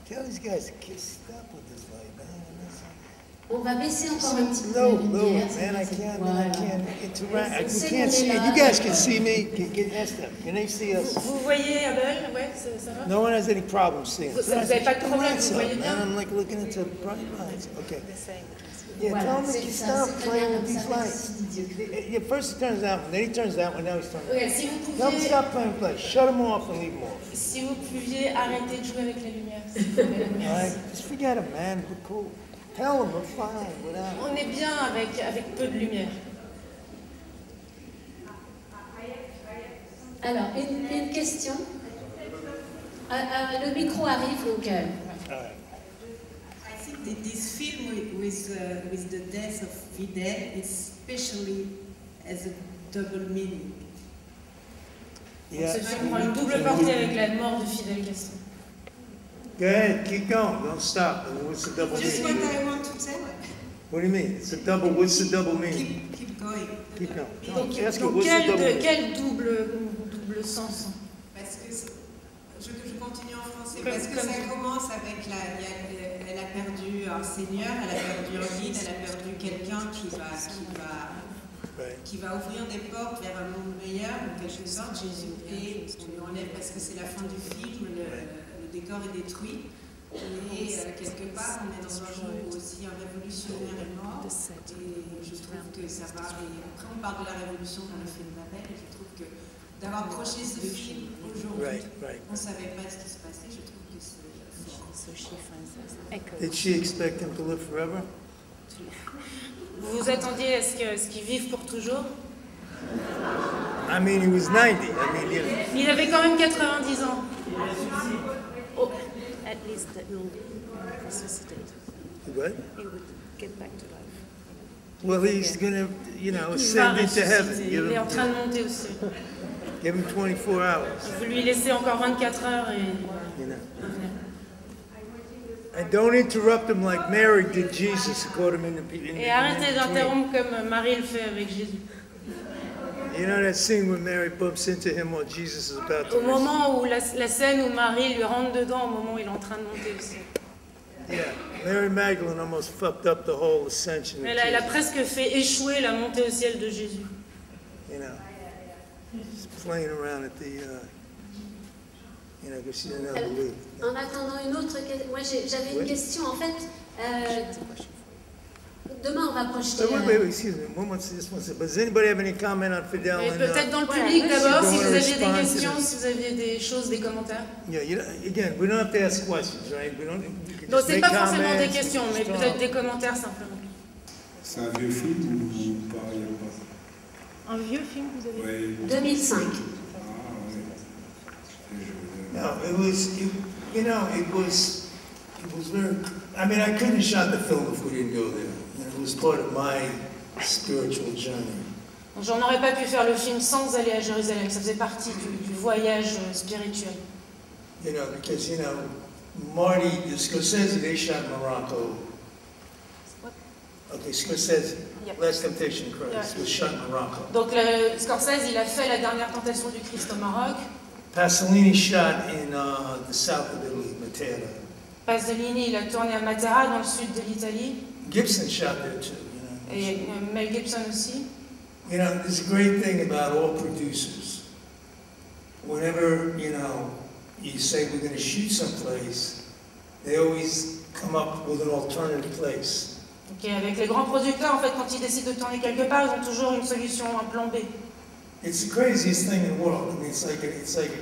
Tell these guys to stop with this light, man. On va baisser encore un petit peu No, la lumière. man, I Voilà. can't interact. C'est You can't qu'on est see it. là. You guys can see me. Ask them. Can they see us? Vous voyez Abel? Ouais, ça va? No one has any problem seeing us. Vous n'avez pas de problème, vous voyez Man, bien? I'm like looking into bright lights. Okay. Yeah, Voilà, tell him c'est to ça, stop c'est très bien playing comme with these ça, lights. merci Didier. Yeah, first he turns that one, then he turns that one, now he's turning that Ouais, one. si vous Tell him to pouviez, stop playing with lights. Shut them off and leave them off. si vous pouviez arrêter de jouer avec la lumière, s'il vous plaît. All right? Just forget them, man. We're cool. Tell them we're fine without them. On est bien avec peu de lumière. Alors, une question. Le micro arrive, donc... I think this film with the death of Fidel, especially as a double meaning. Yeah. Ce film prend une double portée avec la mort de Fidel Castro. Go ahead, keep going. Don't stop. What's the double Just what meaning? I want to tell. What do you mean? It's a double. What's the double meaning? Keep going. Keep going. Donc, Ask her, donc what's the double meaning? quel double sens? Parce que je continue en français. Comme- Parce que comme- ça commence avec elle a perdu un seigneur, elle a perdu un guide, elle a perdu quelqu'un qui va ouvrir des portes vers un monde meilleur, en quelque sorte, Jésus, et on lui enlève parce que c'est la fin du film, le décor est détruit, et quelque part on est dans un jour où aussi un révolutionnaire est mort, et je trouve que ça va, et après on parle de la révolution dans le film d'Abel, et je trouve que d'avoir projeté ce film aujourd'hui, Right. on ne savait pas ce qui se passait, je trouve que c'est fort. Did she expect him to live forever? Vous vous attendiez à ce qu'ils vivent pour toujours? I mean, he was 90. I mean, you know. Il avait quand même 90 ans. Oh, At least that he'll resuscitate. What? He would get back to life. Well, he's gonna, il va ascend into heaven. ressusciter. Il est en train de monter au ciel. Give him 24 hours. Vous lui laissez encore 24 heures et You know. revenir. And don't interrupt him like Mary did Jesus, according in the. Et arrêtez d'interrompre comme Marie le fait avec Jésus. You know that scene when Mary bumps into him while Jesus is about to. Au moment où la scène où Marie lui rentre dedans, au moment où il est en train de monter au ciel. Yeah, Mary Magdalene almost fucked up the whole ascension. Of Elle a Jesus, presque fait échouer la montée au ciel de Jésus. you know, just playing around at the, because she didn't have to leave. En attendant une autre question, moi j'avais une Oui. question en fait. Demain on va projeter. Wait, excuse me. One more, just one second. But does anybody have any comment on Fidel? Et And, peut-être dans le Voilà, public moi, d'abord, je si vous voudrais aviez des répondre à questions, ça. si vous aviez des choses, des commentaires. yeah, again, we don't have to ask questions, right? We don't. We can Donc just c'est make pas forcément des comments, questions, mais stop. peut-être des commentaires simplement. C'est un vieux film ou pas, il y a pas. Un vieux film, vous avez Oui. 2005. Ah, oui. No, it was, it was very, I mean, I couldn't have shot the film if we didn't go there. It was part of my spiritual journey. Donc, j'en aurais pas pu faire le film sans aller à Jérusalem, ça faisait partie du voyage spirituel. Because, Marty, Scorsese, they shot Morocco. What? Okay, Scorsese, Yep. Last Temptation of Christ Yeah. was shot in Morocco. Donc Scorsese, il a fait la dernière tentation du Christ au Maroc. Pasolini shot in the south of Italy, Matera. Pasolini, il a tourné à Matera, dans le sud de l'Italie. Gibson shot there too, Et Mel Gibson aussi. There's a great thing about all producers. Whenever, you say we're going to shoot someplace, they always come up with an alternative place. Ok, avec les grands producteurs, en fait, quand ils décident de tourner quelque part, ils ont toujours une solution, un plan B. It's the craziest thing in the world. I mean, it's like a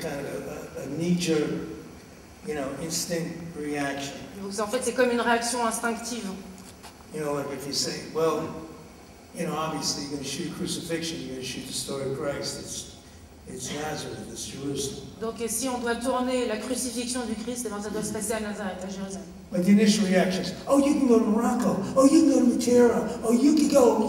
kind of a knee-jerk, instant reaction. Donc en fait, c'est comme une réaction instinctive. Like if you say, well, obviously you're going to shoot crucifixion, you're going to shoot the story of Christ. It's Nazareth, it's Jerusalem. Donc si on doit tourner la crucifixion du Christ, eh bien, ça doit se passer à Nazareth, à Jérusalem. But the initial reaction is, oh, you can go to Morocco, oh, you can go to Matera, oh, you could go,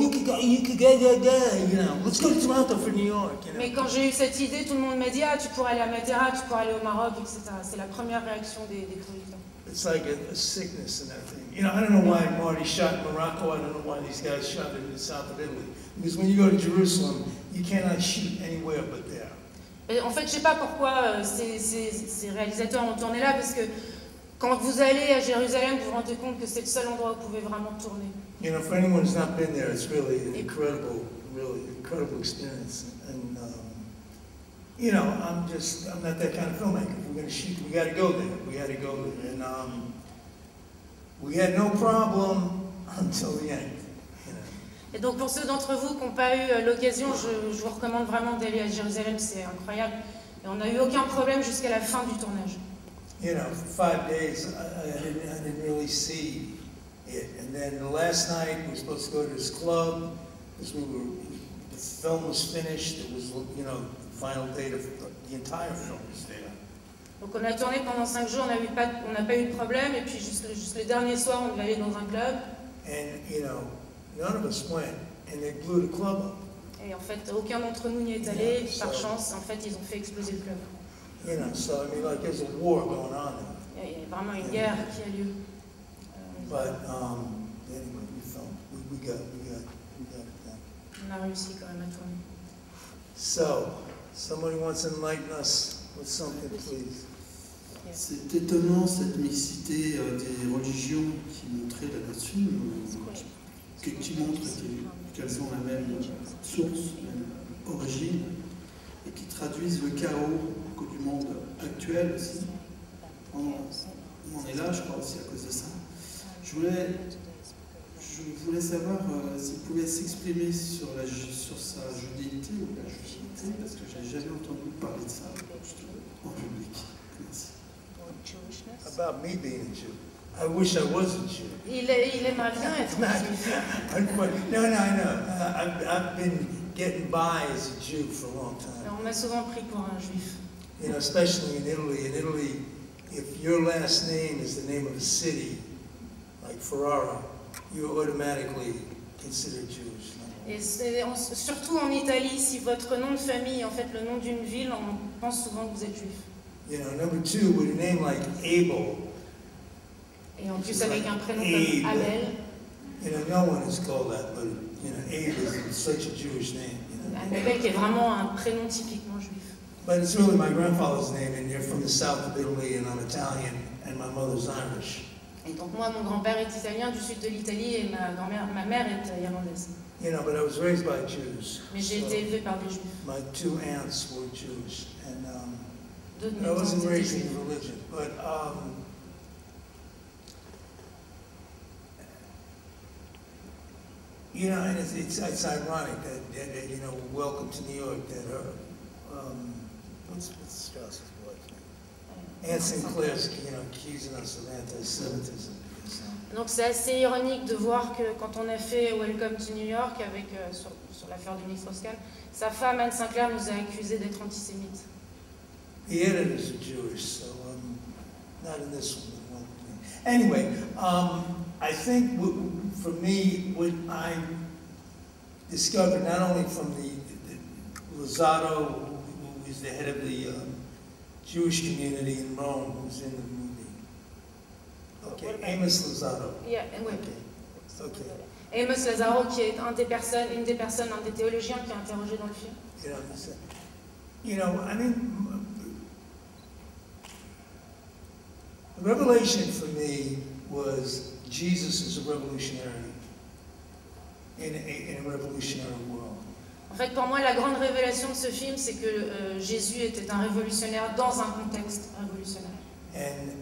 let's go to Toronto for New York, Mais quand j'ai eu cette idée, tout le monde m'a dit, ah, tu pourrais aller à Matera, tu pourrais aller au Maroc, etc. C'est la première réaction des producteurs. It's like a sickness and everything. You know, I don't know why Marty shot in Morocco. I don't know why these guys shot in the south of Italy. Because when you go to Jerusalem, you cannot shoot anywhere but there. Et en fait, je sais pas pourquoi ces réalisateurs ont tourné là, parce que quand vous allez à Jérusalem, vous vous rendez compte que c'est le seul endroit où vous pouvez vraiment tourner. You know, for anyone who's not been there, it's really an incredible experience. And, you know, I'm not that kind of filmmaker. If we're going to shoot, we got to go there. We had to go there. And we had no problem until the end. You know. Et donc pour ceux d'entre vous qui n'ont pas eu l'occasion, je vous recommande vraiment d'aller à Jérusalem, c'est incroyable. Et on n'a eu aucun problème jusqu'à la fin du tournage. You know, for 5 days, I didn't really see it. And then the last night, we were supposed to go to this club, because the film was finished. It was, you know, the final date of the entire film was there. Donc on a tourné pendant 5 jours, on n'a pas eu de problème, et puis juste le dernier soir, on devait aller dans un club. And, you know, none of us went, and they blew the club up. Et en fait, aucun d'entre nous n'y est allé, par chance, en fait, ils ont fait exploser le club. You know, so I mean, like there's a war going on there. Il y a vraiment une guerre qui a lieu. But anyway, we filmed. We got it done. On a réussi quand même à tourner. So, somebody wants to enlighten us with something, please. C'est étonnant cette mixité des religions qui est montrée là dans ce film, qui montre qu'elles ont la même source, la même origine, et qui traduisent le chaos du monde actuel aussi. On en est là, je crois, aussi à cause de ça. Je voulais savoir s'il pouvait s'exprimer sur sa judéité ou la judaïté, parce que je n'ai jamais entendu parler de ça en public. Merci. About me being a Jew. I wish I was a Jew. Il aimerait bien être juif. No, I've been getting by as a Jew for a long time. On m'a souvent pris pour un juif. You know, especially in Italy. In Italy, if your last name is the name of a city, like Ferrara, you're automatically considered Jewish. Et surtout en Italie, si votre nom de famille est en fait le nom d'une ville, on pense souvent que vous êtes juif. You know, number two, with a name like Abel. Et en plus avec un prénom comme Abel. You know, no one is called that, but you know, Abel is such a Jewish name. You know? Abel qui est vraiment un prénom typiquement juif. But it's really my grandfather's name, and they're from the south of Italy, and I'm Italian, and my mother's Irish. Et donc moi, mon grand-père est italien du sud de l'Italie et ma mère est irlandaise. You know, but I was raised by Jews. Mais j'ai été élevée par des juifs. My two aunts were Jewish, and I wasn't raised in religion, but you know, and it's ironic that you know, welcome to New York, that her what's Strauss's wife name? Anne Sinclair's, you know, accusing us of anti-Semitism. Donc c'est assez ironique de voir que quand on a fait Welcome to New York avec sur l'affaire du ministre Strauss-Kahn, sa femme Anne Sinclair nous a accusés d'être antisémites. The editors are Jewish, so not in this one. Anyway, I think for me, what I discovered, not only from the Lozado, who is the head of the Jewish community in Rome, who's in the movie. Okay, Amos Lozado. Yeah, oui. Okay. Amos Lozado, qui est un des théologiens qui a interrogé dans le film. You know, I mean, the revelation for me was Jesus is a revolutionary in a revolutionary world. En fait, pour moi, la grande révélation de ce film, c'est que Jésus était un révolutionnaire dans un contexte révolutionnaire. And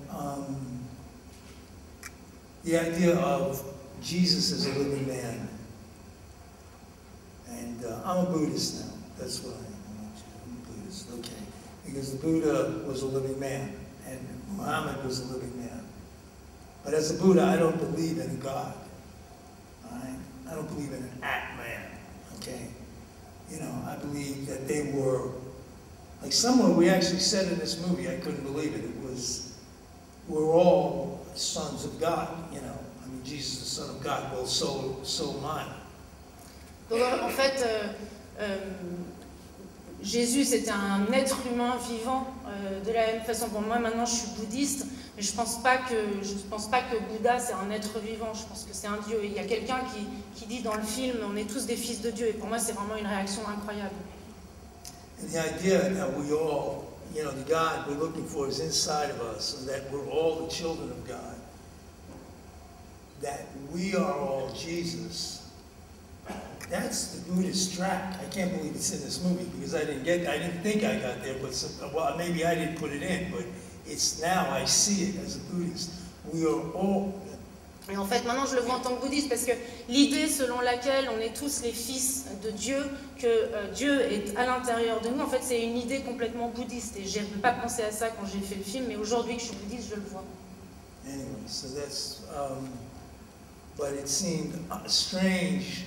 the idea of Jesus as a living man. And I'm a Buddhist now. That's what I am. I'm a Buddhist. Okay. Because the Buddha was a living man, and Muhammad was a living man. But as a Buddha, I don't believe in a God. All right? I don't believe in an Atman. Okay? You know, I believe that they were, like somewhere we actually said in this movie, I couldn't believe it, it was, we're all sons of God, you know. I mean, Jesus is the Son of God, well, so am I. Donc en fait, Jésus c'était un être humain vivant de la même façon. Pour moi maintenant je suis bouddhiste, Mais je pense pas que Bouddha c'est un être vivant, je pense que c'est un dieu. Et il y a quelqu'un qui dit dans le film on est tous des fils de Dieu, et pour moi c'est vraiment une réaction incroyable. And the idea that we all, you know, the God we're looking for is inside of us, and that we're all the children of God, that we are all Jesus. That's the Buddhist track. I can't believe it's in this movie because I didn't think I got there, but well, maybe I didn't put it in, but it's now I see it as a Buddhist. We are all. Et en fait, maintenant, je le vois en tant que bouddhiste, parce que l'idée selon laquelle on est tous les fils de Dieu, que Dieu est à l'intérieur de nous, en fait, c'est une idée complètement bouddhiste. Et je n'ai pas pensé à ça quand j'ai fait le film, mais aujourd'hui que je suis bouddhiste, je le vois. Anyway, so that's, but it seemed strange.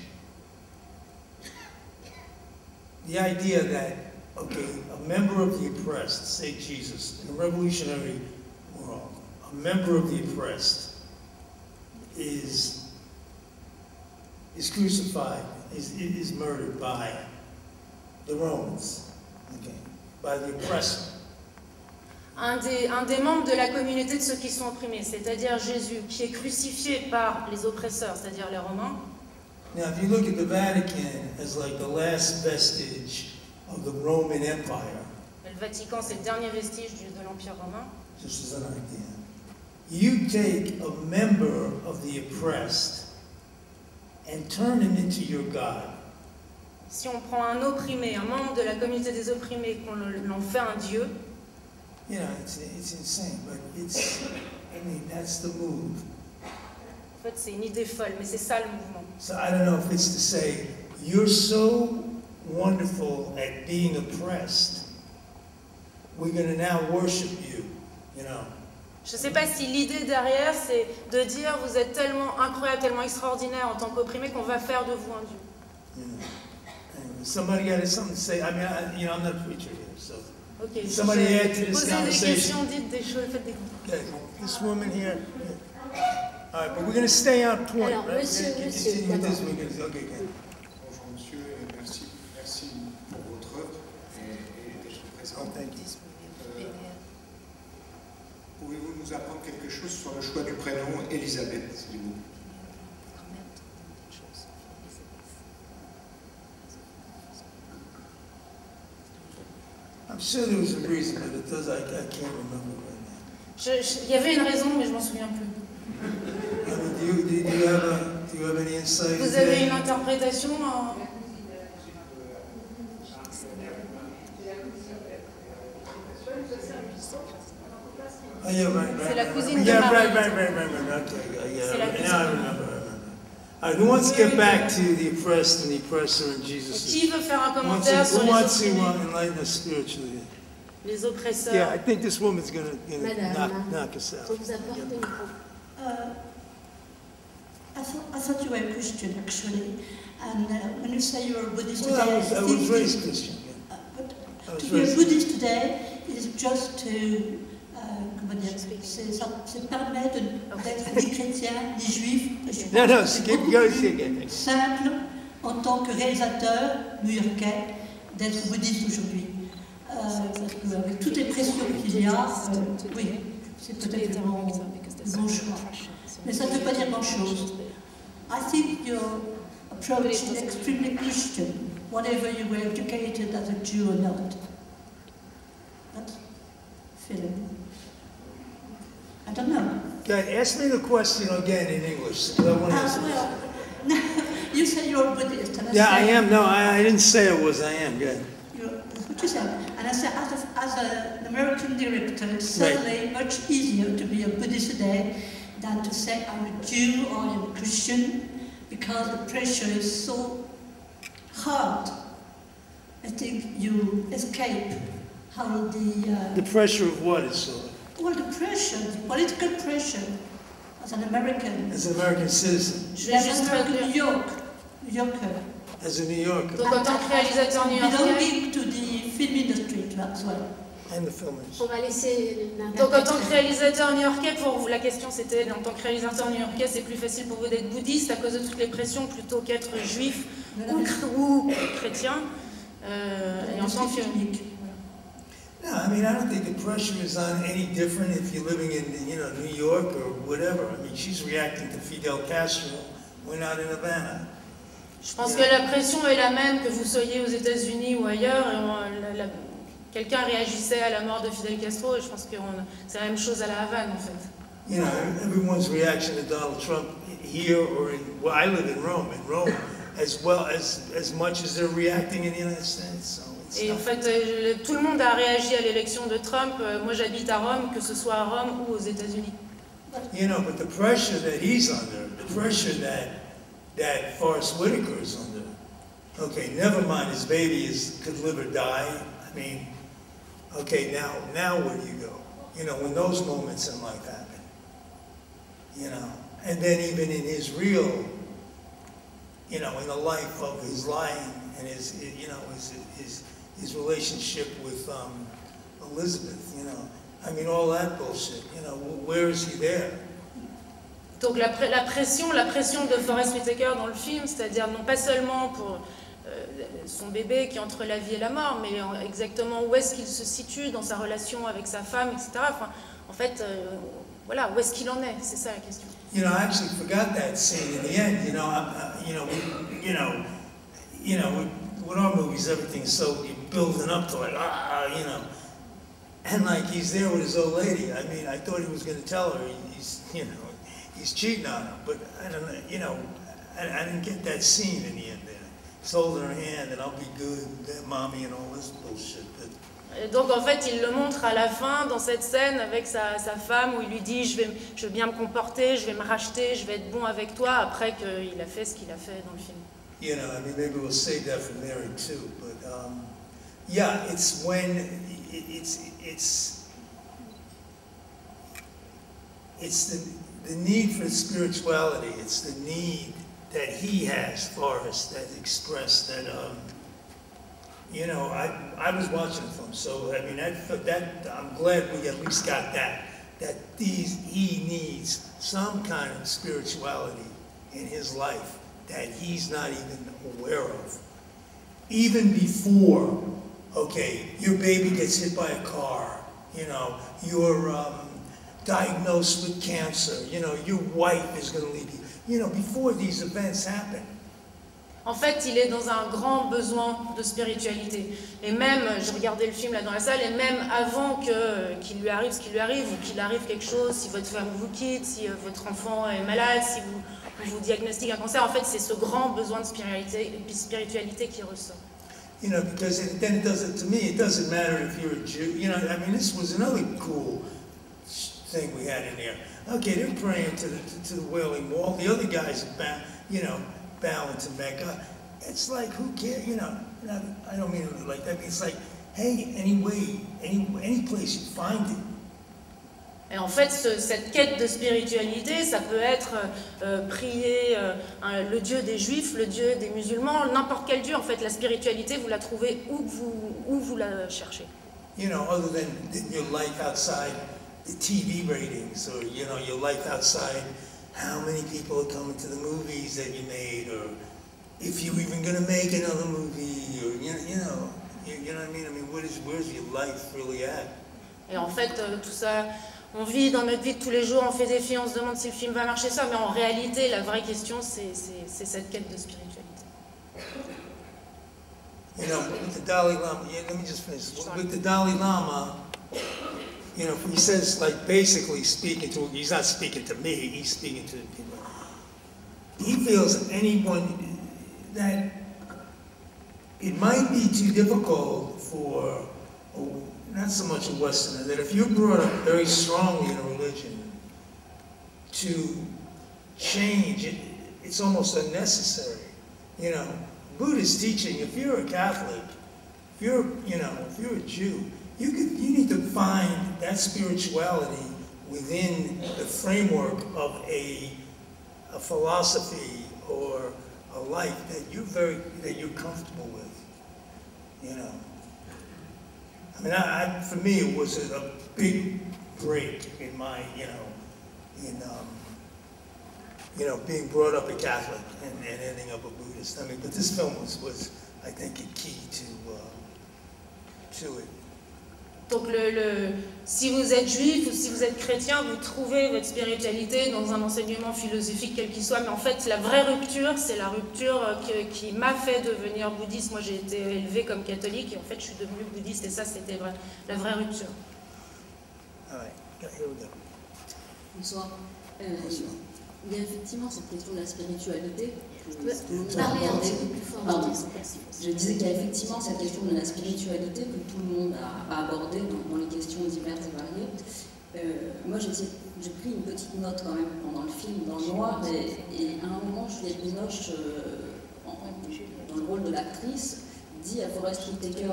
The idea that, okay, a member of the oppressed, say Jesus, in a revolutionary world, a member of the oppressed is crucified, is murdered by the Romans, okay, by the oppressor. Un des membres de la communauté de ceux qui sont opprimés, c'est-à-dire Jésus, qui est crucifié par les oppresseurs, c'est-à-dire les Romains. Now, if you look at the Vatican as like the last vestige of the Roman Empire, Le Vatican, c'est le dernier vestige de l'Empire romain. just as an idea, you take a member of the oppressed and turn him into your God. Si on prend un opprimé, un membre de la communauté des opprimés, qu'on l'en fait un dieu, You know, it's insane, but I mean, that's the move. en fait, c'est une idée folle, mais c'est ça le mouvement. So I don't know if it's to say, you're so wonderful at being oppressed, we're going to now worship you, you know. Je ne sais pas si l'idée derrière, c'est de dire vous êtes tellement incroyable, tellement extraordinaire en tant qu'opprimé qu'on va faire de vous un dieu. You know. Anyway, somebody got something to say. I mean, I'm not a preacher here, so. Ok, Somebody add to this posez des conversation. questions, dites des choses, faites des Okay, this woman here. Yeah. All right, but we're going to stay on point, Alors, right? monsieur, We're going to monsieur, continue with this. d'abord. We're gonna, okay, okay. Bonjour monsieur, et merci pour votre œuvre et d'être présent. Oh, thank you. Pouvez-vous nous apprendre quelque chose sur le choix du prénom Elisabeth, s'il vous plaît? I'm sure there was a reason, but I can't remember right now. Il y avait une raison, mais je m'en souviens plus. I mean, do you have any insight? Vous into avez that? une interprétation Oh, yeah, right. C'est la cousine de Yeah, Marie. right. Okay, C'est la yeah. cousine Now I de remember. All right, who wants to get back to the oppressed and the oppressor and Jesus? Qui veut faire un Who commentaire sur wants to les opprimés, enlighten us spiritually? les oppresseurs? Yeah, I think this woman's going to Madame. knock us out. On vous apporte le micro. I thought you were a Christian, actually. And when you say you're a Buddhist Well, today, I was raised Christian. Yeah. but I was to be a raised- Buddhist today is just to, comment dire, c'est permettre d'être ni chrétien, ni juif. Je No, pense no, que c'est keep beaucoup going. plus simple en tant que réalisateur new-yorkais d'être bouddhiste aujourd'hui. Parce qu'avec toutes les pressions qu'il y a, oui, c'est peut-être le bon choix. Mais ça ne veut pas dire grand-chose. I think your approach is extremely Christian, whatever you were educated as a Jew or not. That's Philip. I don't know. Okay, ask me the question again in English. 'Cause I want to answer this. Well, you say you're a Buddhist, and Yeah, I say am. No, I didn't say I was. I am. Good. that's what you said. And I said, as an American director, it's certainly much easier to be a Buddhist today than to say I'm a Jew or I'm a Christian, because the pressure is so hard. I think you escape how The pressure of what is so? well, the pressure, the political pressure, as an American, As an American citizen, Je vais juste as an traduire. American New Yorker, as a New Yorker, Donc en tant que réalisateur new-yorkais, belonging to the film industry as well. and the filmmakers. On va laisser donc en tant que réalisateur new-yorkais, pour vous, la question c'était, en tant que réalisateur new-yorkais, c'est plus facile pour vous d'être bouddhiste à cause de toutes les pressions plutôt qu'être juif ou chrétien. Et en tant que... No, I mean, I don't think the pressure is on any different if you're living in, New York or whatever. I mean, she's reacting to Fidel Castro. We're not in Havana. Je pense que la pression est la même que vous soyez aux États-Unis ou ailleurs. Quelqu'un réagissait à la mort de Fidel Castro et je pense que c'est la même chose à la Havane en fait. You know, everyone's reaction to Donald Trump here or well, I live in Rome, as well as much as they're reacting in the United States. So et en fait, tout le monde a réagi à l'élection de Trump. Moi, j'habite à Rome, que ce soit à Rome ou aux États-Unis. You know, but the pressure that he's under, the pressure that Forrest Whitaker is under. Okay, never mind, his baby could live or die. I mean, okay, now where do you go? You know, when those moments in life happen. You know, and then even in his real, in the life of his lying and his relationship with Elizabeth, I mean, all that bullshit, where is he there? Donc la pression de Forrest Whitaker dans le film, c'est-à-dire non pas seulement pour son bébé qui est entre la vie et la mort, mais exactement où est-ce qu'il se situe dans sa relation avec sa femme, etc. Enfin, en fait, voilà, où est-ce qu'il en est? C'est ça la question. I actually forgot that scene in the end. With our movies, everything's so building up to it. And like he's there with his old lady. I mean, I thought he was going to tell her he's cheating on her, but I don't know. I didn't get that scene in the end there. He's holding her hand, and I'll be good, mommy, and all this bullshit. But, et donc en fait, il le montre à la fin dans cette scène avec sa femme où il lui dit je vais bien me comporter, je vais me racheter, je vais être bon avec toi après qu'il a fait ce qu'il a fait dans le film. I mean, maybe we'll save that for Mary too, but yeah, it's when it's the need for spirituality. It's the need that he has, Forrest, that expressed that. I was watching the film, so I mean that I'm glad we at least got that he needs some kind of spirituality in his life that he's not even aware of. Even before, okay, your baby gets hit by a car, you're diagnosed with cancer, your wife is going to leave you, before these events happen. En fait, il est dans un grand besoin de spiritualité. Et même, je regardais le film là dans la salle, et même avant qu'il lui arrive ce qui lui arrive, ou qu'il arrive quelque chose, si votre femme vous quitte, si votre enfant est malade, si vous diagnostiquez un cancer, en fait, c'est ce grand besoin de spiritualité qui ressort. Because then to me, it doesn't matter if you're a Jew. I mean, this was another cool thing we had in there. Okay, they're praying to the Wailing Wall. The other guys are bowing to Mecca. It's like, who cares? I don't mean it like that. I mean, it's like, hey, any place you find it. Et en fait, cette quête de spiritualité, ça peut être prier le Dieu des Juifs, le Dieu des musulmans, n'importe quel Dieu. En fait, la spiritualité, vous la trouvez où vous la cherchez. Other than your life outside the TV ratings, or your life outside how many people are coming to the movies that you made, or if you're even going to make another movie, or you know what I mean? I mean, where's your life really at? Et en fait, tout ça, on vit dans notre vie de tous les jours, on fait des films, on se demande si le film va marcher, ça, mais en réalité, la vraie question, c'est cette quête de spiritualité. With the Dalai Lama, let me just finish. With the Dalai Lama, he says, like, basically speaking to, he's not speaking to me, he's speaking to the people. He feels anyone that it might be too difficult for, not so much a Westerner, that if you're brought up very strongly in a religion, to change it, it's almost unnecessary. Buddhist teaching, if you're a Catholic, if you're a Jew, you need to find that spirituality within the framework of a philosophy or a life that you're comfortable with. I mean, for me, it was a big break in my, being brought up a Catholic and ending up a Buddhist. I mean, but this film was I think, a key to it. Donc si vous êtes juif ou si vous êtes chrétien, vous trouvez votre spiritualité dans un enseignement philosophique quel qu'il soit, mais en fait la vraie rupture, c'est la rupture qui m'a fait devenir bouddhiste. Moi j'ai été élevée comme catholique et en fait je suis devenue bouddhiste et ça c'était la vraie rupture. Bonsoir. Il y a effectivement cette question de la spiritualité. Parler un petit peu plus fort. Pardon. Je disais qu'il y a effectivement cette question de la spiritualité que tout le monde a abordée dans les questions diverses et variées. Moi, j'ai pris une petite note quand même pendant le film, dans le noir, et à un moment, Juliette Binoche, dans le rôle de l'actrice, dit à Forest Whitaker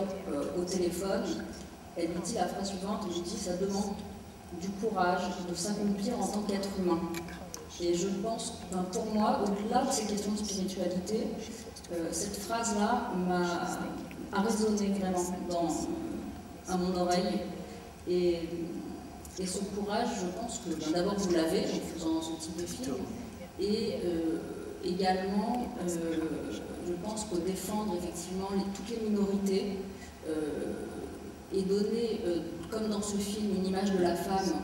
au téléphone, elle lui dit la phrase suivante, elle lui dit « ça demande du courage de s'accomplir en tant qu'être humain ». Et je pense, pour moi, au-delà de ces questions de spiritualité, cette phrase-là a résonné vraiment à mon oreille. Et ce courage, je pense que d'abord vous l'avez en faisant ce type de film. Et également, je pense que défendre effectivement toutes les minorités et donner, comme dans ce film, une image de la femme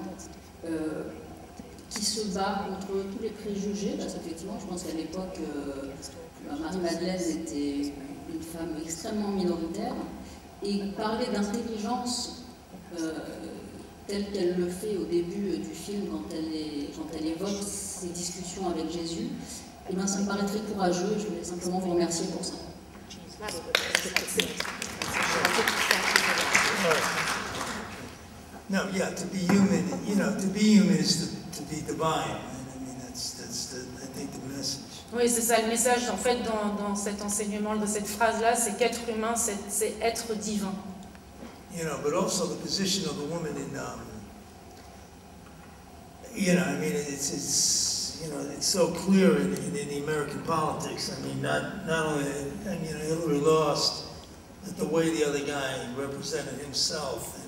qui se bat contre tous les préjugés, parce qu'effectivement, je pense qu'à l'époque, Marie-Madeleine était une femme extrêmement minoritaire, et parler d'intelligence telle qu'elle le fait au début du film, quand elle évoque ses discussions avec Jésus, eh bien, ça me paraît très courageux, je voulais simplement vous remercier pour ça. No, yeah, to be human, to be human is to be divine. I mean, that's I think the message. Oui, c'est ça le message, en fait, dans cet enseignement, dans cette phrase-là, c'est qu'être humain, c'est être divin. But also the position of the woman in, I mean, it's so clear in the American politics. I mean, not only, Hillary lost, but the way the other guy represented himself and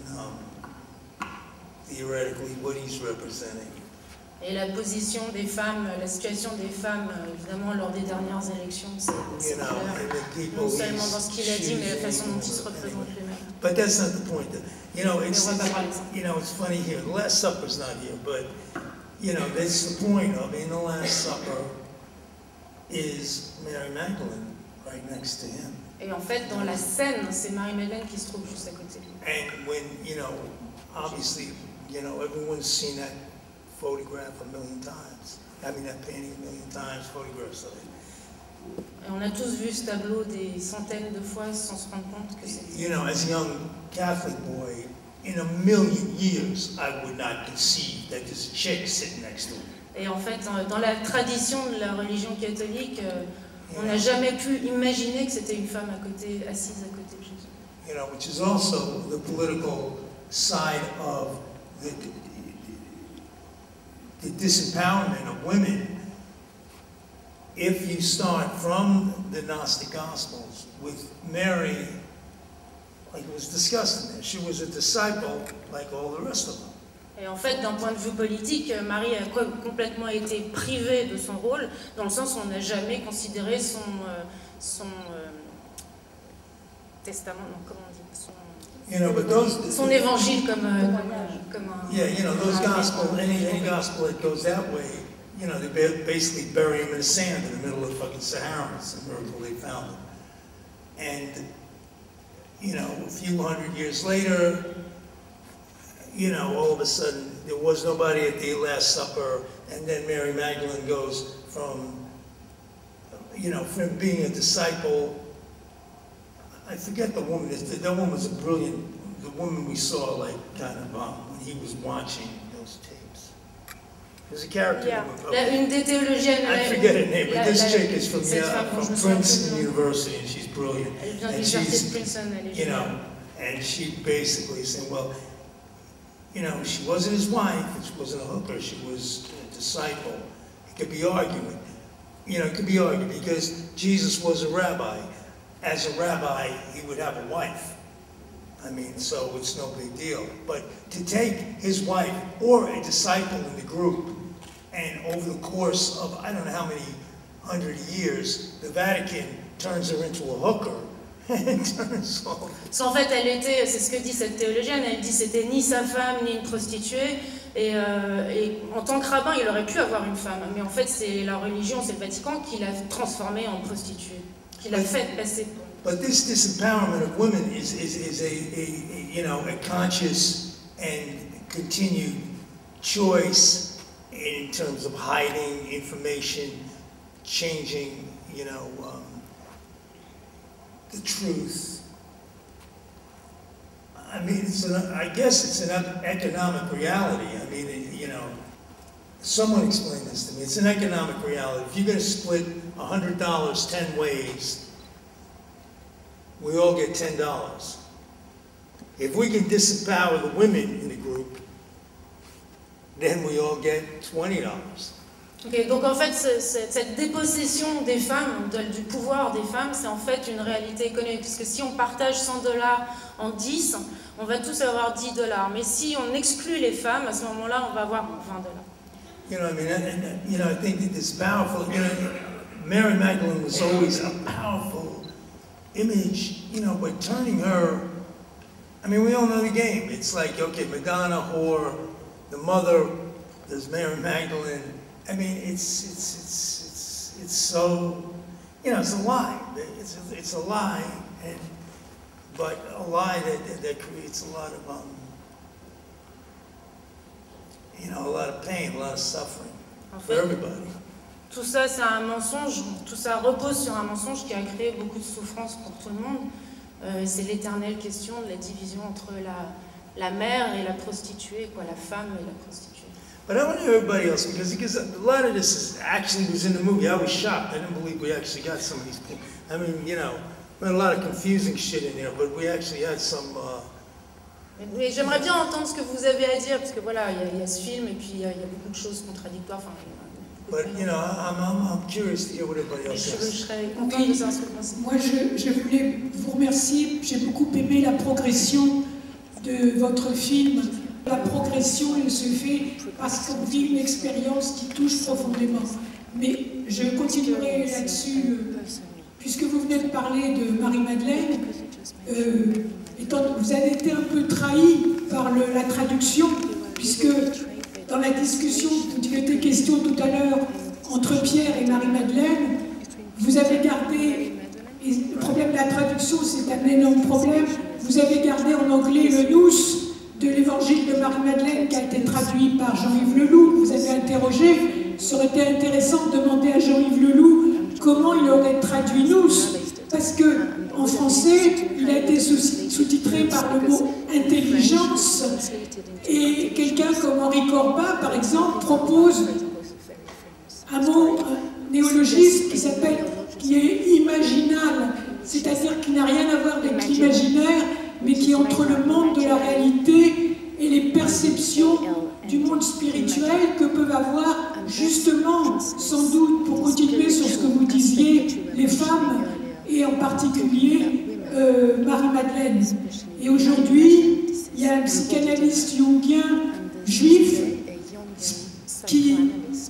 theoretically what he's representing. Et la position des femmes, la situation des femmes, évidemment, lors des dernières élections, c'est clair. Non seulement dans ce qu'il a dit, mais la façon dont il se représente lui-même. But that's not the point. It's funny here. The Last Supper's not here, but that's the point of in the Last Supper is Mary Magdalene right next to him. Et en fait, dans la scène, c'est Marie-Madeleine qui se trouve juste à côté de lui. And when obviously, everyone's seen that photograph a million times. I mean, that painting a million times, photographs of it. Et on a tous vu ce tableau des centaines de fois sans se rendre compte que c'est... As a young Catholic boy, in a million years, I would not conceive that there's a chick sitting next to him. Et en fait, dans la tradition de la religion catholique, on n'a jamais pu imaginer que c'était une femme assise à côté de Jésus. Which is also the political side of the disempowerment of women. If you start from the Gnostic Gospels with Mary, like it was discussed in there, she was a disciple like all the rest of them. Et en fait, d'un point de vue politique, Marie a complètement été privée de son rôle, dans le sens où on n'a jamais considéré son testament, non, comment on dit, son évangile comme un... Yeah, those gospels, any gospel that goes that way, they basically bury him in the sand in the middle of the fucking Sahara. It's a miracle they found him. And, a few hundred years later, all of a sudden, there was nobody at the Last Supper, and then Mary Magdalene goes from being a disciple. I forget the woman. That woman was the woman we saw, like, kind of, when he was watching those tapes. There's a character. Yeah. Une des théologiennes. I forget her name, but this chick is from Princeton University, and she's brilliant. Elle vient de l'université de Princeton, and she basically said, well, she wasn't his wife, she wasn't a hooker, she was a disciple. It could be argued. It could be argued because Jesus was a rabbi. As a rabbi, he would have a wife. I mean, so it's no big deal. But to take his wife or a disciple in the group, and over the course of, I don't know how many 100 years, the Vatican turns her into a hooker, Parce qu'en fait, elle était, c'est ce que dit cette théologienne, elle dit c'était ni sa femme ni une prostituée, et en tant que rabbin, il aurait pu avoir une femme, mais en fait, c'est la religion, c'est le Vatican qui l'a transformée en prostituée, qui l'a fait passer pour. But this disempowerment of women is a conscious and continued choice in terms of hiding information, changing, the truth. I mean, I guess it's an economic reality. I mean, someone explained this to me. It's an economic reality. If you're going to split $100 10 ways, we all get $10. If we can disempower the women in the group, then we all get $20. Okay, donc en fait, cette dépossession des femmes, du pouvoir des femmes, c'est en fait une réalité économique. Parce que si on partage $100 en 10, on va tous avoir $10. Mais si on exclut les femmes, à ce moment-là, on va avoir $20. You know, I think that this powerful, Mary Magdalene was always a powerful image, by turning her, I mean, we all know the game. It's like, okay, Madonna, whore, the mother, there's Mary Magdalene. I mean, it's so, it's a lie. It's a lie, but a lie that creates a lot of, a lot of pain, a lot of suffering for everybody. Tout ça, c'est un mensonge. Tout ça repose sur un mensonge qui a créé beaucoup de souffrance pour tout le monde. C'est l'éternelle question de la division entre la mère et la prostituée, la femme et la prostituée. But I want to hear everybody else, because a lot of this was in the movie. I was shocked. I didn't believe we actually got some of these people. I mean, we had a lot of confusing shit in there, but we actually had some... Mais j'aimerais bien entendre ce que vous avez à dire, parce que voilà, il y a ce film, et puis il y a beaucoup de choses contradictoires. But, I'm curious to hear what everybody else je says. serais contente de savoir ce que vous pensez. Moi, je voulais vous remercier. J'ai beaucoup aimé la progression de votre film. La progression, elle se fait parce qu'on vit une expérience qui touche profondément. Mais je continuerai là-dessus, puisque vous venez de parler de Marie-Madeleine. Vous avez été un peu trahi par la traduction, puisque dans la discussion dont il était question tout à l'heure entre Pierre et Marie-Madeleine, vous avez gardé, et le problème de la traduction, c'est un énorme problème, vous avez gardé en anglais le nous de l'évangile de Marie-Madeleine qui a été traduit par Jean-Yves Leloup. Vous avez interrogé, ça aurait été intéressant de demander à Jean-Yves Leloup comment il aurait traduit nous, parce que en français, il a été sous-titré par le mot intelligence, et quelqu'un comme Henri Corbin, par exemple, propose un mot, un néologisme qui est imaginal, c'est-à-dire qui n'a rien à voir avec l'imaginaire, mais qui est entre le monde de la réalité et les perceptions du monde spirituel que peuvent avoir justement, sans doute, pour continuer sur ce que vous disiez, les femmes, et en particulier Marie-Madeleine. Et aujourd'hui, il y a un psychanalyste jungien juif qui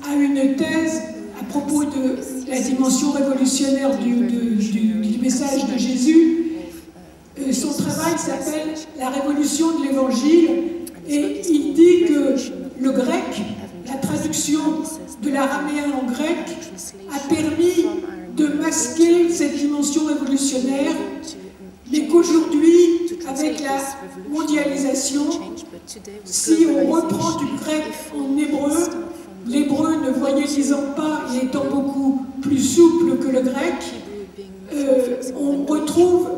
a une thèse à propos de la dimension révolutionnaire du message de Jésus. Son travail s'appelle « La révolution de l'Évangile » et il dit que le grec, la traduction de l'araméen en grec, a permis de masquer cette dimension révolutionnaire, mais qu'aujourd'hui, avec la mondialisation, si on reprend du grec en hébreu, l'hébreu ne voyagissant pas et étant beaucoup plus souple que le grec, on retrouve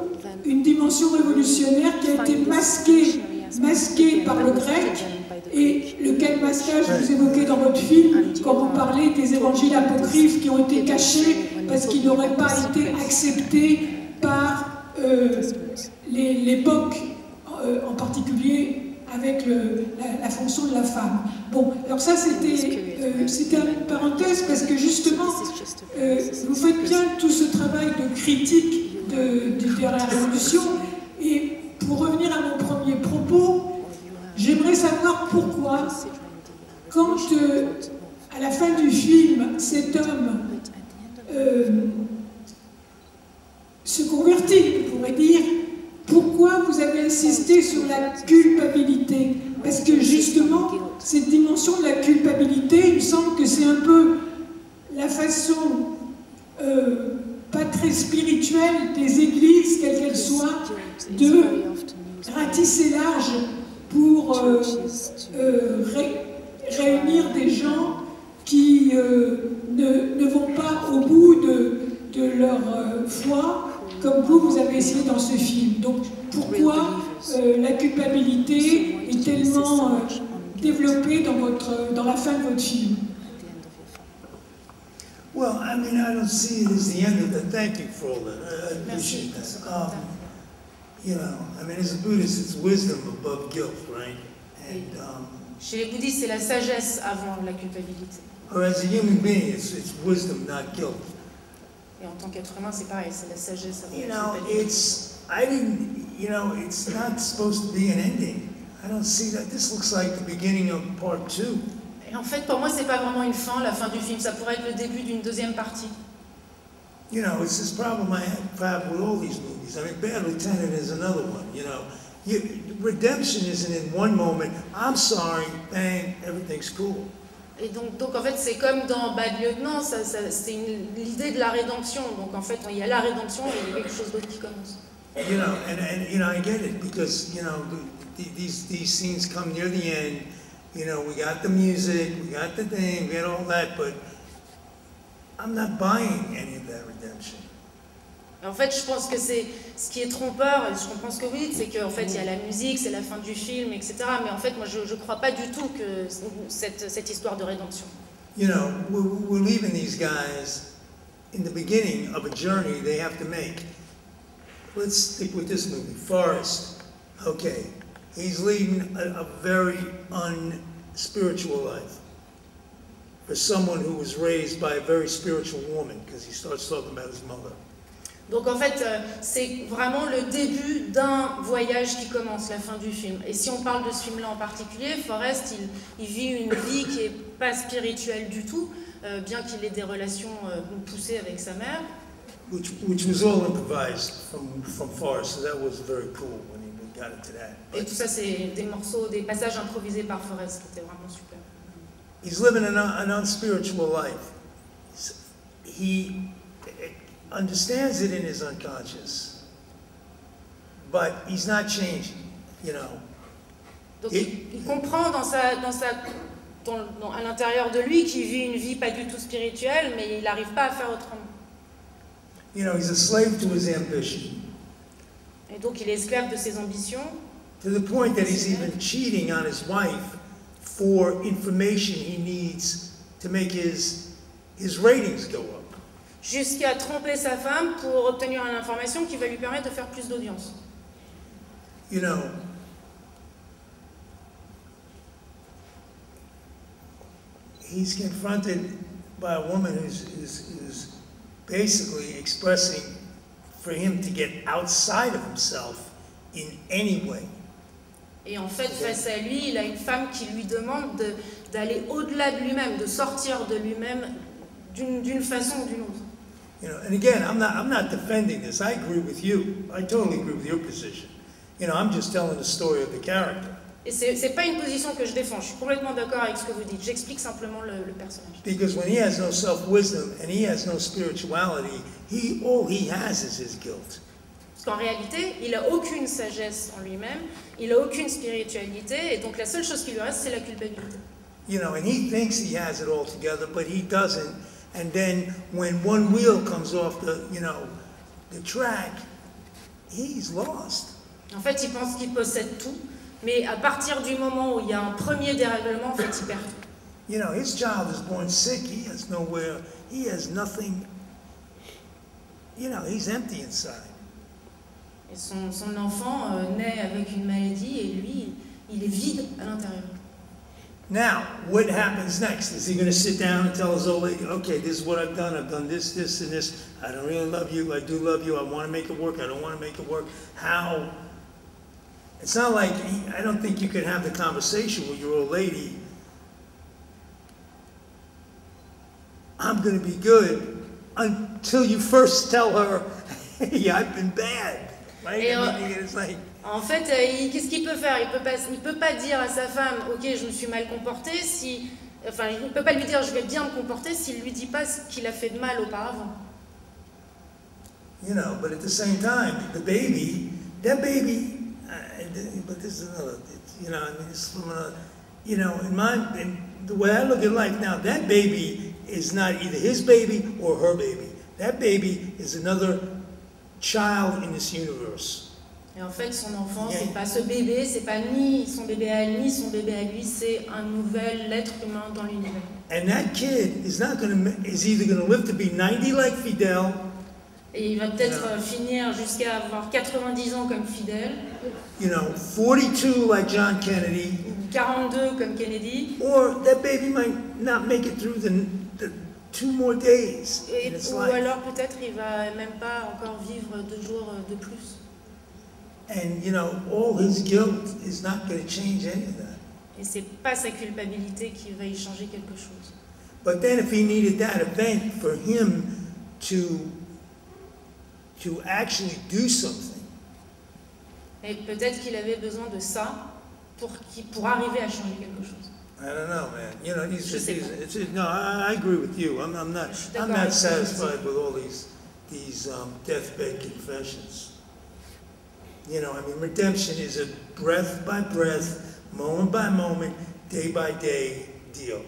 une dimension révolutionnaire qui a été masquée par le grec, et lequel masquage vous évoquez dans votre film quand vous parlez des évangiles apocryphes qui ont été cachés parce qu'ils n'auraient pas été acceptés par l'époque, en particulier avec la fonction de la femme. Bon, alors ça c'était une parenthèse parce que justement vous faites bien tout ce travail de critique de la Révolution, et pour revenir à mon premier propos, j'aimerais savoir pourquoi, quand à la fin du film, cet homme se convertit, pour j'aimerais dire, pourquoi vous avez insisté sur la culpabilité? Parce que justement, cette dimension de la culpabilité, il me semble que c'est un peu la façon pas très spirituelle des églises, quelles qu'elles soient, de ratisser large pour réunir des gens qui ne vont pas au bout de leur foi, comme vous avez essayé dans ce film. Donc pourquoi la culpabilité est tellement développée dans la fin de votre film? Well, I mean, I don't see it as the end of the. Thank you for all that. I appreciate that. You know, I mean, as a Buddhist, it's wisdom above guilt, right? And chez les bouddhistes, c'est la sagesse avant la culpabilité. or as a human being, it's wisdom, not guilt. Et en tant qu'être humain, c'est pareil, c'est la sagesse avant You la know, culpabilité. it's not supposed to be an ending. I don't see that. This looks like the beginning of part 2. Et en fait, pour moi, c'est pas vraiment une fin, la fin du film. Ça pourrait être le début d'une deuxième partie. You know, it's this problem I have with all these movies. I mean, Bad Lieutenant is another one, you know. Redemption isn't in one moment, I'm sorry, bang, everything's cool. Et donc en fait, c'est comme dans Bad Lieutenant, c'est l'idée de la rédemption. Donc en fait, il y a la rédemption et il y a quelque chose d'autre qui commence. You know, and you know, I get it, because, you know, these scenes come near the end. You know, we got the music, we got the thing, we got all that, but I'm not buying any of that redemption. En fait, je pense que c'est ce qui est trompeur, et je comprends ce que vous dites, c'est qu'en fait, il y a la musique, c'est la fin du film, etc. Mais en fait, moi, je ne crois pas du tout que cette histoire de rédemption. You know, we're leaving these guys in the beginning of a journey they have to make. Let's stick with this movie, Forrest. Okay, he's leading a very unspiritual life for someone who was raised by a very spiritual woman, because he starts talking about his mother. Donc en fait, c'est vraiment le début d'un voyage qui commence, la fin du film. Et si on parle de ce film-là en particulier, Forrest, il vit une vie qui n'est pas spirituelle du tout, bien qu'il ait des relations poussées avec sa mère. Which was all improvised from Forrest, so that was very cool when we got into that. Et tout ça, c'est des morceaux, des passages improvisés par Forrest, qui étaient vraiment super. He's living an unspiritual life. He understands it in his unconscious, but he's not changing, you know. Donc il comprend à l'intérieur de lui qu'il vit une vie pas du tout spirituelle, mais il n'arrive pas à faire autrement. You know, he's a slave to his ambition. Et donc il est esclave de ses ambitions. To the point that he's even cheating on his wife for information he needs to make his ratings go up. Jusqu'à tromper sa femme pour obtenir une information qui va lui permettre de faire plus d'audience. You know, he's confronted by a woman who's basically expressing for him to get outside of himself in any way. Et en fait, face à lui, il a une femme qui lui demande d'aller au-delà de lui-même, de sortir de lui-même d'une façon ou d'une autre. You know, and again, I'm not defending this. I agree with you. I totally agree with your position. You know, I'm just telling the story of the character. Et c'est pas une position que je défends. Je suis complètement d'accord avec ce que vous dites. J'explique simplement le personnage. Because when he has no self-wisdom and he has no spirituality, all he has is his guilt. Parce qu'en réalité, il a aucune sagesse en lui-même, il a aucune spiritualité, et donc la seule chose qui lui reste, c'est la culpabilité. You know, and he thinks he has it all together, but he doesn't. And then when one wheel comes off the track, he's lost. En fait, il pense qu'il possède tout, mais à partir du moment où il y a un premier dérèglement, en fait, il perd tout. You know, his child is born sick. He has nowhere. He has nothing. You know, he's empty inside. Et son enfant naît avec une maladie et lui, il est vide à l'intérieur. Now, what happens next? Is he going to sit down and tell his old lady, okay, this is what I've done this, this, and this. I don't really love you. I do love you. I want to make it work. I don't want to make it work. How? It's not like, I don't think you can have the conversation with your old lady. I'm going to be good until you first tell her, hey, I've been bad. right? Et, I mean, it's like, En fait, qu'est-ce qu'il peut faire? Il peut pas dire à sa femme, ok, je me suis mal comporté, si, enfin, il ne peut pas lui dire, je vais bien me comporter, s'il lui dit pas ce qu'il a fait de mal auparavant. you know, but at the same time, the baby, that baby, but this is another, you know, I mean, this is from another, you know, in the way I look at life now, that baby is not either his baby or her baby. That baby is another child in this universe. Et en fait, son enfant, c'est pas ce bébé, c'est pas ni son bébé à elle, ni son bébé à lui, c'est un nouvel être humain dans l'univers. And that kid is either going to live to be 90 like Fidel. Et il va peut-être finir jusqu'à avoir 90 ans comme Fidel. You know, 42 like John Kennedy. 42 comme Kennedy. Or that baby might not make it through the 2 more days in its Ou life. alors peut-être il va même pas encore vivre 2 jours de plus. And you know, all his guilt is not going to change any of that. Et c'est pas sa culpabilité qui va y changer quelque chose. But then if he needed that event for him to actually do something, Et peut-être qu'il avait besoin de ça pour arriver à changer quelque chose. I don't know, man. You know, No, I agree with you. I'm not satisfied with all these deathbed confessions. You know, I mean, redemption is a breath by breath, moment by moment, day by day deal.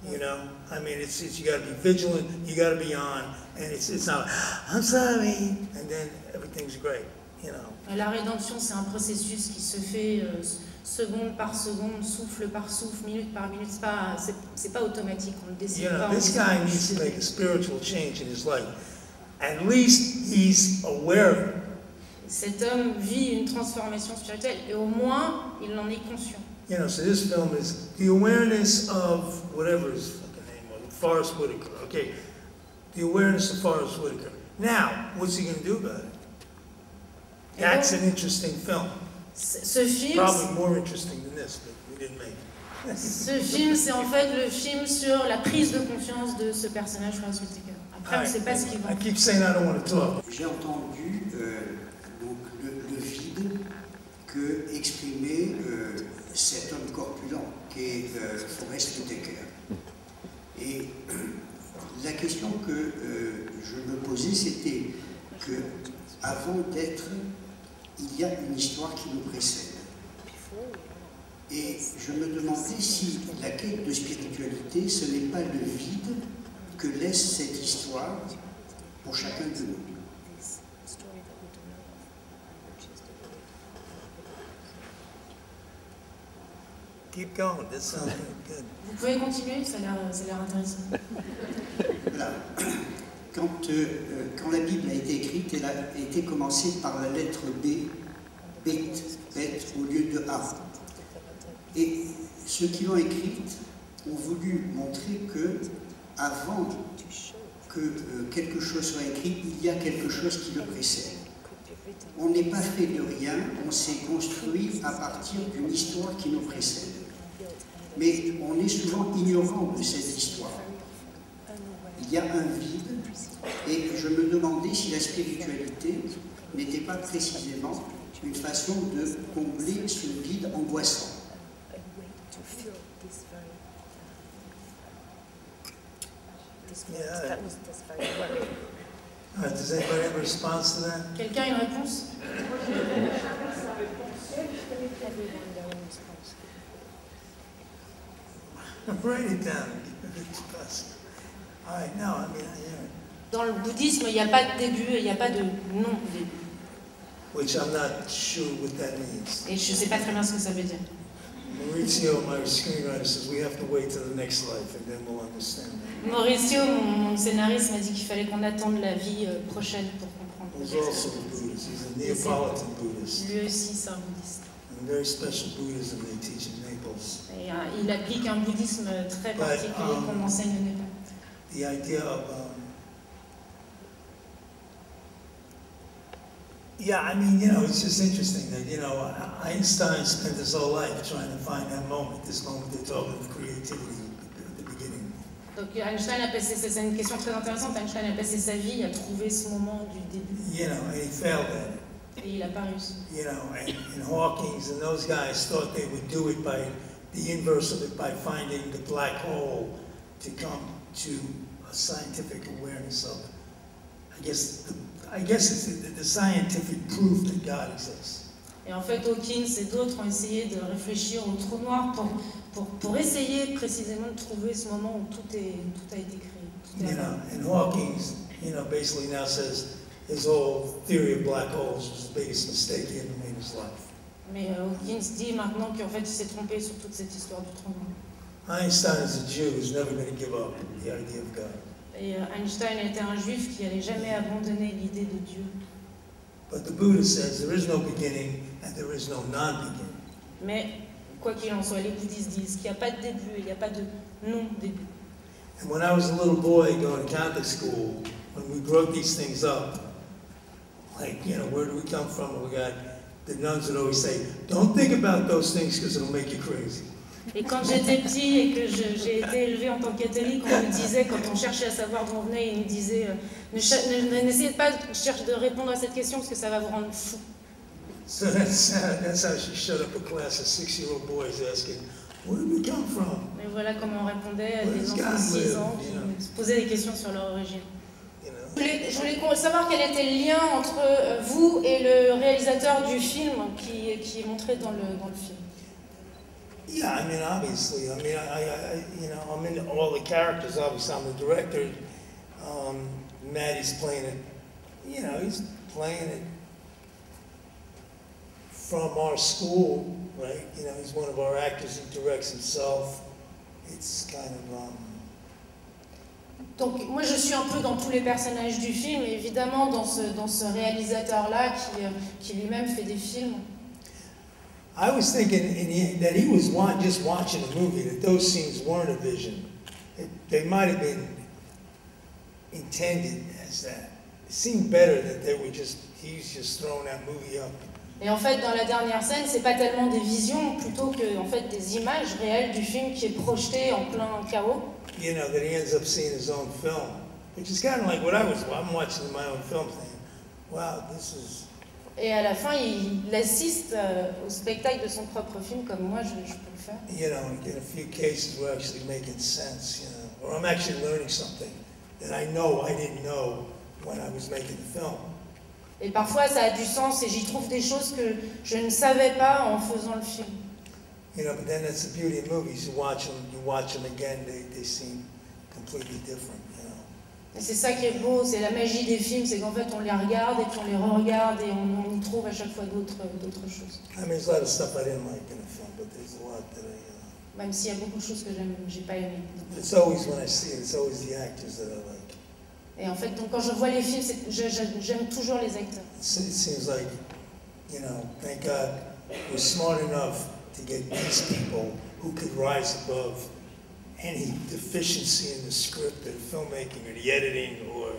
You know, I mean, it's you got to be vigilant, you got to be on, and it's not, I'm sorry, and then everything's great. You know. La rédemption, c'est un processus qui se fait seconde par seconde, souffle par souffle, minute par minute. C'est pas automatique, on le décide You know, pas. this guy needs to make a spiritual change in his life. At least he's aware of it. Cet homme vit une transformation spirituelle et au moins il en est conscient. You know, so this film is the awareness of whatever his fucking name was, Forrest Whitaker. Okay, the awareness of Forrest Whitaker. Now, what's he going to do about it? That's an interesting film. Ce film, Probably more interesting than this, but we didn't make it. ce film, c'est en fait le film sur la prise de conscience de ce personnage, Forrest Whitaker. Après, on ne sait pas ce qu'il va. I keep saying I don't want to talk. J'ai entendu donc le vide que exprimait cet homme corpulent qui est Forrest Whitaker. Et la question que je me posais, c'était que avant d'être, il y a une histoire qui nous précède. Et je me demandais si la quête de spiritualité, ce n'est pas le vide que laisse cette histoire pour chacun de nous. Keep going. This sounds good. Vous pouvez continuer, ça a l'air intéressant. Voilà. Quand la Bible a été écrite, elle a été commencée par la lettre B, bête, au lieu de A. Et ceux qui l'ont écrite ont voulu montrer que, avant que quelque chose soit écrit, il y a quelque chose qui le précède. On n'est pas fait de rien, on s'est construit à partir d'une histoire qui nous précède. Mais on est souvent ignorant de cette histoire. Il y a un vide, et je me demandais si la spiritualité n'était pas précisément une façon de combler ce vide angoissant. Yeah. All right, does anybody have a response to that? Quelqu'un a une réponse? Write it down. All right, no, I mean, yeah. Dans le bouddhisme, il n'y a pas de début et il n'y a pas de non-début. Which I'm not sure what that means. Et je ne sais pas très bien ce que ça veut dire. Maurizio, my screenwriter, says we have to wait till the next life and then we'll understand. Mauricio, mon scénariste, m'a dit qu'il fallait qu'on attende la vie prochaine pour comprendre. He's also a Buddhist. He's a Neapolitan Buddhist. Lui aussi, c'est un bouddhiste. And very special Buddhism they teach in Naples. Et il applique un bouddhisme très particulier qu'on enseigne au Népal. The idea of yeah, I mean, you know, it's just interesting that, you know, Einstein spent his whole life trying to find that moment, this moment they're talking of creativity at the beginning. Donc Einstein a passé, c'est une question très intéressante, Einstein a passé sa vie à trouver ce moment du début. You know, and he failed at it. Et il n'a pas réussi. You know, and Hawkins and those guys thought they would do it by the inverse of it, by finding the black hole to come to a scientific awareness of, I guess it's the scientific proof that God exists. Et en fait, Hawkins et d'autres ont essayé de réfléchir au trou noir pour essayer précisément de trouver ce moment où tout a été créé. You know, and Hawkins, you know, basically now says his whole theory of black holes was the biggest mistake he ever made in his life. Mais Hawkins dit maintenant qu'en fait il s'est trompé sur toute cette histoire du trou noir. Einstein, as a Jew, was never going to give up the idea of God. Et Einstein était un juif qui n'allait jamais abandonner l'idée de Dieu. But the Buddha says there is no beginning and there is no non-beginning. Mais quoi qu'il en soit, les bouddhistes disent qu'il n'y a pas de début et il n'y a pas de non-début. And when I was a little boy going to Catholic school, when we wrote these things up, like, you know, where do we come from? We got, the nuns would always say, don't think about those things because it'll make you crazy. Et quand j'étais petit et que j'ai été élevé en tant que catholique, on me disait, quand on cherchait à savoir d'où on venait, ils me disaient n'essayez pas de répondre à cette question parce que ça va vous rendre fou. So that's how she shut up a class of 6-year-old boys asking, where do we come from? Et voilà comment on répondait à des enfants de 6 ans qui se posaient des questions sur leur origine. Je voulais savoir quel était le lien entre vous et le réalisateur du film qui est montré dans le film. Yeah, I mean, obviously, I you know, I'm in all the characters. Obviously, I'm the director. Maddie's playing it. You know, he's playing it from our school, right? You know, he's one of our actors. He directs himself. It's kind of. Donc, moi, je suis un peu dans tous les personnages du film, et évidemment dans ce réalisateur-là qui lui-même fait des films. I was thinking that he was just watching a movie, that those scenes weren't a vision. They might have been intended as that. It seemed better that he was just throwing that movie up. Et en fait, dans la dernière scène, c'est pas tellement des visions, plutôt que en fait des images réelles du film qui est projeté en plein chaos. You know, that he ends up seeing his own film, which is kind of like what I'm watching my own film, saying, wow, this is. Et à la fin, il assiste au spectacle de son propre film, comme moi, je peux le faire. You know, in a few cases, we're actually making sense, you know, or I'm actually learning something that I didn't know when I was making the film. Et parfois, ça a du sens, et j'y trouve des choses que je ne savais pas en faisant le film. You know, but then that's the beauty of movies. You watch them again, they seem completely different. Et c'est ça qui est beau, c'est la magie des films, c'est qu'en fait on les regarde et puis on les re-regarde et on y trouve à chaque fois d'autres choses. I mean, there's a lot of stuff I didn't like in the film, but there's a lot that Même s'il y a beaucoup de choses que j'ai pas aimées. It's always when I see it, it's always the actors that I like. Et en fait, donc quand je vois les films, j'aime toujours les acteurs. It seems like, you know, thank God we're smart enough to get these people who could rise above any deficiency in the script or the filmmaking or the editing or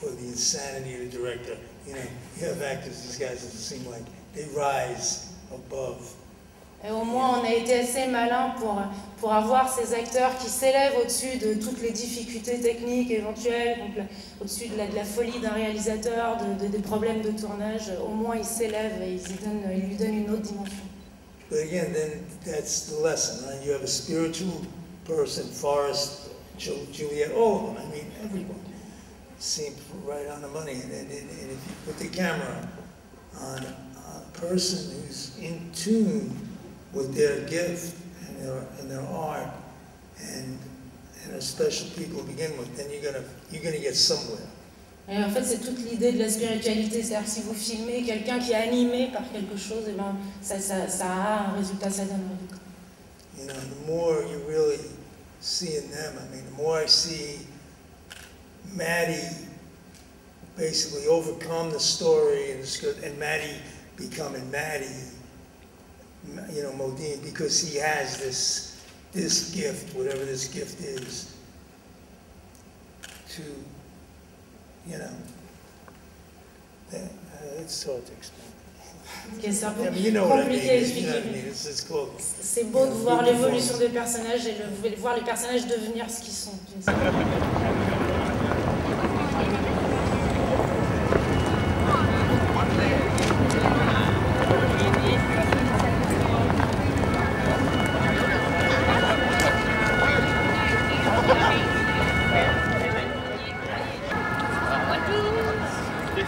the insanity of the director. You know, you have actors, these guys, it seem like they rise above. Et au moins, on a été assez malin pour avoir ces acteurs qui s'élèvent au-dessus de toutes les difficultés techniques éventuelles, donc au-dessus de la folie d'un réalisateur, des problèmes de tournage. Au moins, ils s'élèvent et ils lui donnent une autre dimension. But again, then that's the lesson, right? You have a spiritual person, Forrest, Juliet, all of them. I mean, everyone seemed right on the money. And if you put the camera on a person who's in tune with their gift and their art and are special people to begin with, then you're gonna get somewhere. Et en fait, c'est toute l'idée de la spiritualité, c'est-à-dire si vous filmez quelqu'un qui est animé par quelque chose, et ben ça a un résultat, ça donne un résultat. You know, the more you really see in them, I mean, the more I see Maddie basically overcome the story and the script, and Maddie becoming Maddie, you know, Modine, because he has this gift, whatever this gift is, to, you know, it's hard to explain. C'est un peu You know what I mean? compliqué à You expliquer. know what I mean? It's cool. C'est beau de voir l'évolution des personnages et de voir les personnages devenir ce qu'ils sont.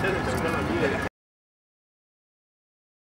Gracias.